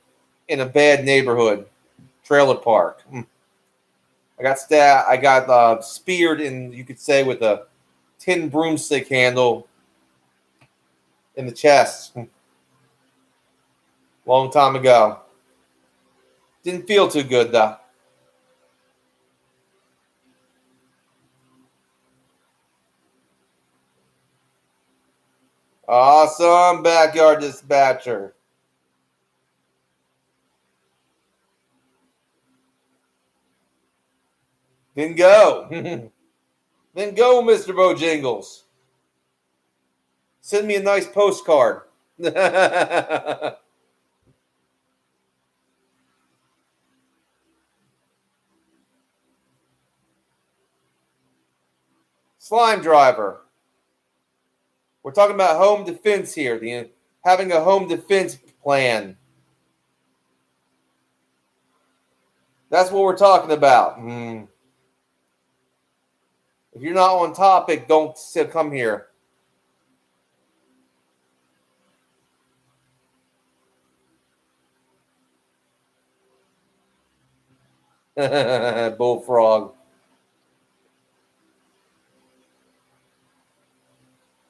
in a bad neighborhood, trailer park. I got stabbed. I got speared in, you could say, with a tin broomstick handle in the chest. Long time ago. Didn't feel too good though. Awesome, backyard dispatcher. Then go. Then go, Mr. Bojangles. Send me a nice postcard. Slime driver. We're talking about home defense here. Having a home defense plan. That's what we're talking about. If you're not on topic, don't come here. Bullfrog.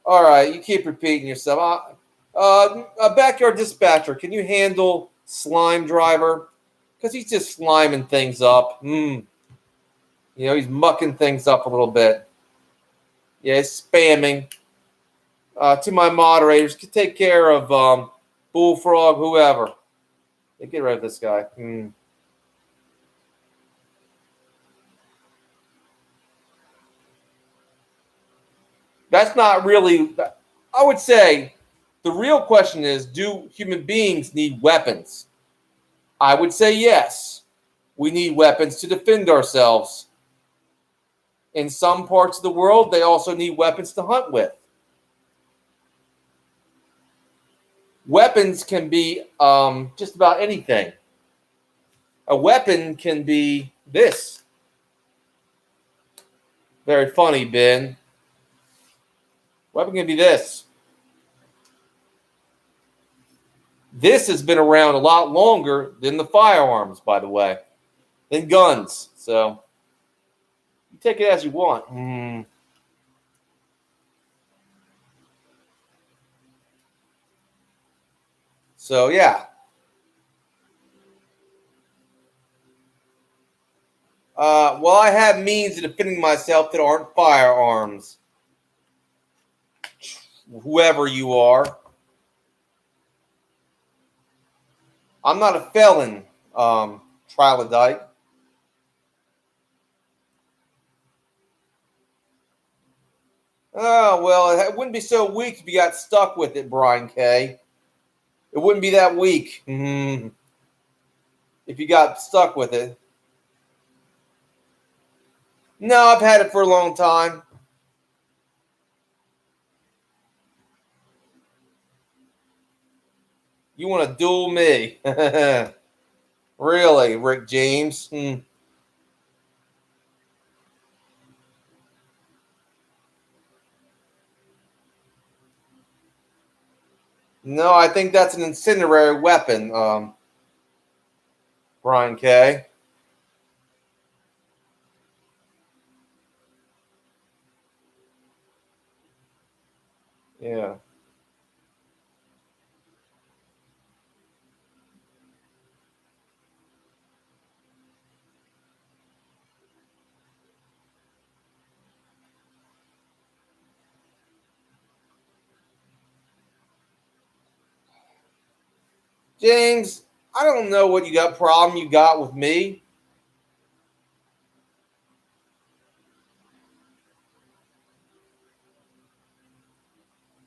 All right, you keep repeating yourself. A backyard dispatcher, can you handle slime driver? Because he's just sliming things up. He's mucking things up a little bit. Yeah, he's spamming. To my moderators, can take care of Bullfrog, whoever. Yeah, get rid of this guy. That's not really. I would say the real question is, do human beings need weapons? I would say yes. We need weapons to defend ourselves. In some parts of the world, they also need weapons to hunt with. Weapons can be just about anything. A weapon can be this. Very funny, Ben. Weapon can be this. This has been around a lot longer than the firearms, by the way, than guns. So you take it as you want. So, yeah. Well, I have means of defending myself that aren't firearms. Whoever you are. I'm not a felon, troglodyte. Oh, well, it wouldn't be so weak if you got stuck with it, Brian K. It wouldn't be that weak if you got stuck with it. No, I've had it for a long time. You want to duel me? Really, Rick James? No, I think that's an incendiary weapon, Brian K. Yeah. James, I don't know what problem you got with me.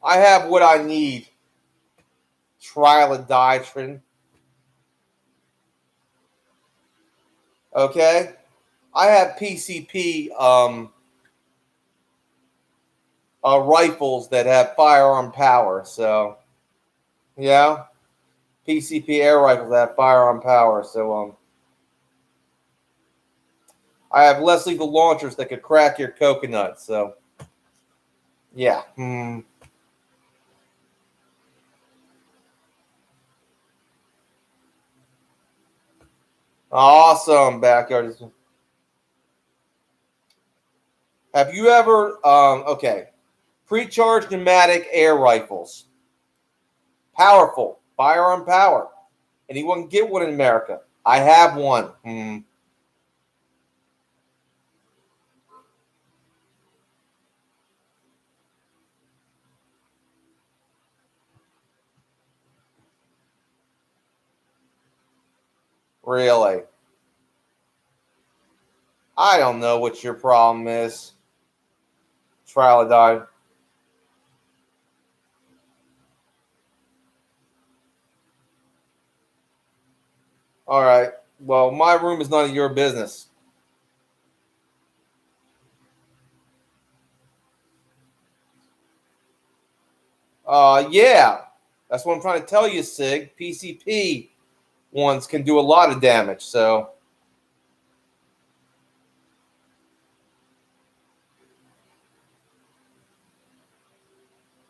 I have what I need. Triloditrin. Okay? I have PCP rifles that have firearm power. So, yeah. PCP air rifles that have firearm power. So, I have less lethal launchers that could crack your coconut. So, yeah. Awesome, backyard. Have you ever, pre-charged pneumatic air rifles? Powerful, firearm power. Anyone can get one in America? I have one. Really? I don't know what your problem is. Trilodine. All right. Well, my room is none of your business. Yeah. That's what I'm trying to tell you, Sig. PCP ones can do a lot of damage, so.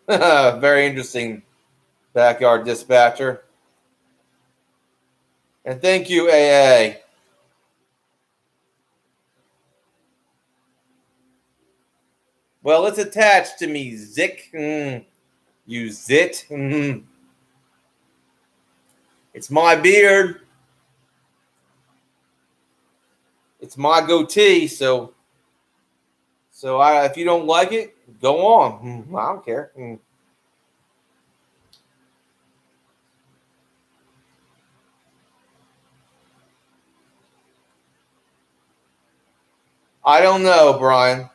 Very interesting, Backyard Dispatcher. And thank you, AA. Well, it's attached to me, Zick. You zit. It's my beard. It's my goatee. So if you don't like it, go on. I don't care. I don't know, Brian.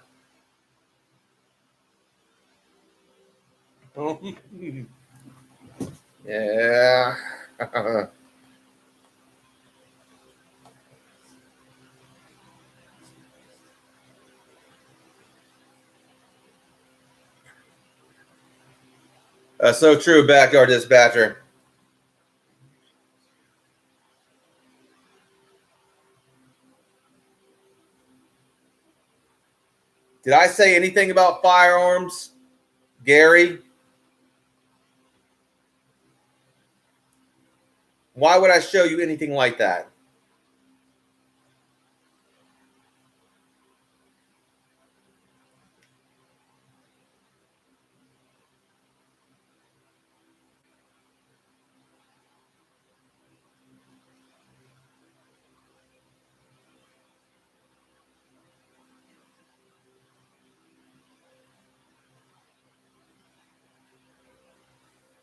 Yeah. So true, Backyard Dispatcher. Did I say anything about firearms, Gary? Why would I show you anything like that?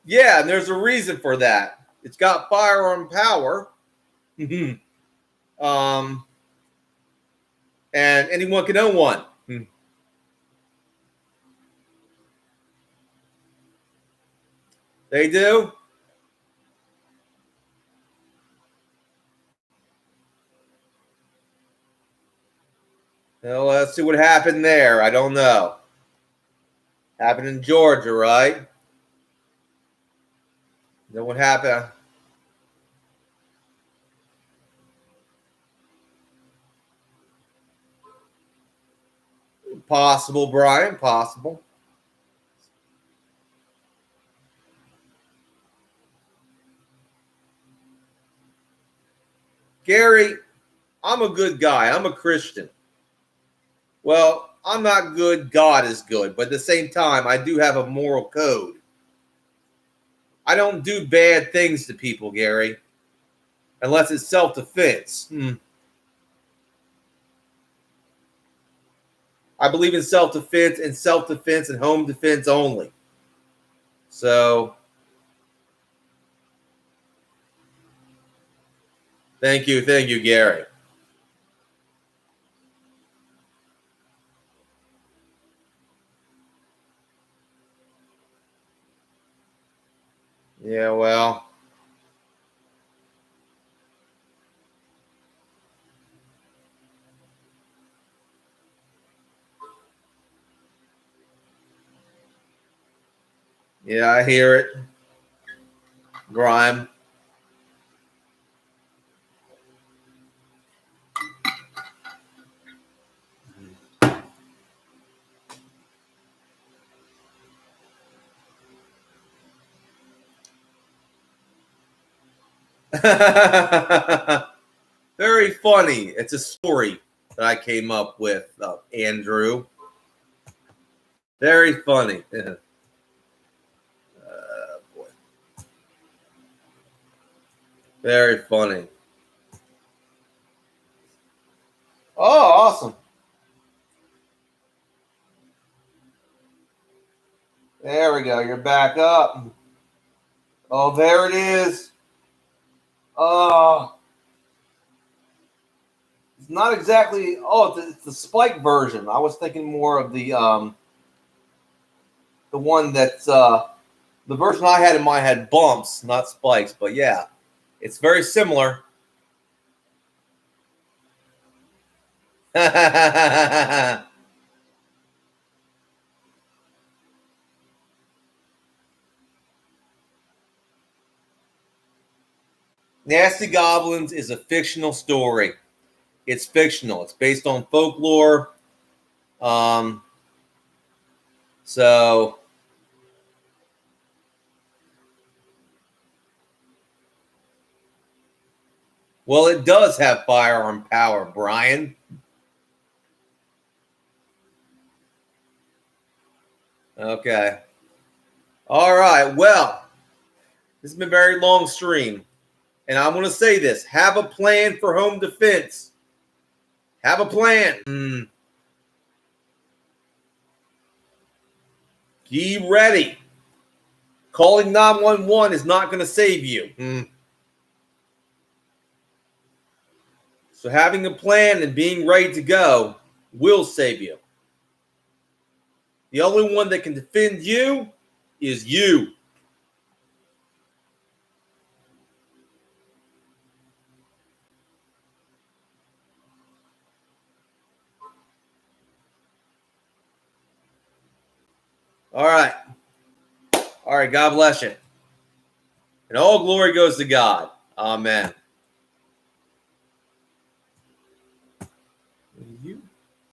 Yeah, and there's a reason for that. It's got firearm power. And anyone can own one. They do? Well, let's see what happened there. I don't know. Happened in Georgia, right? Then what happened? Possible, Brian. Possible. Gary, I'm a good guy. I'm a Christian. Well, I'm not good. God is good. But at the same time, I do have a moral code. I don't do bad things to people, Gary, unless it's self-defense. I believe in self-defense and home defense only. So, thank you, Gary. Yeah, well. Yeah, I hear it. Grime. Very funny. It's a story that I came up with, Andrew. Very funny. Boy. Very funny. Oh, awesome. There we go. You're back up. Oh, there it is. Oh, it's not exactly. Oh, it's the spike version. I was thinking more of the one that's the version I had in my head bumps, not spikes. But yeah, it's very similar. Nasty Goblins is a fictional story. It's fictional. It's based on folklore. So Well, it does have firearm power, Brian. Okay. All right. Well, this has been a very long stream. And I'm going to say this. Have a plan for home defense. Have a plan. Be ready. Calling 911 is not going to save you. So having a plan and being ready to go will save you. The only one that can defend you is you. All right. All right. God bless you. And all glory goes to God. Amen. You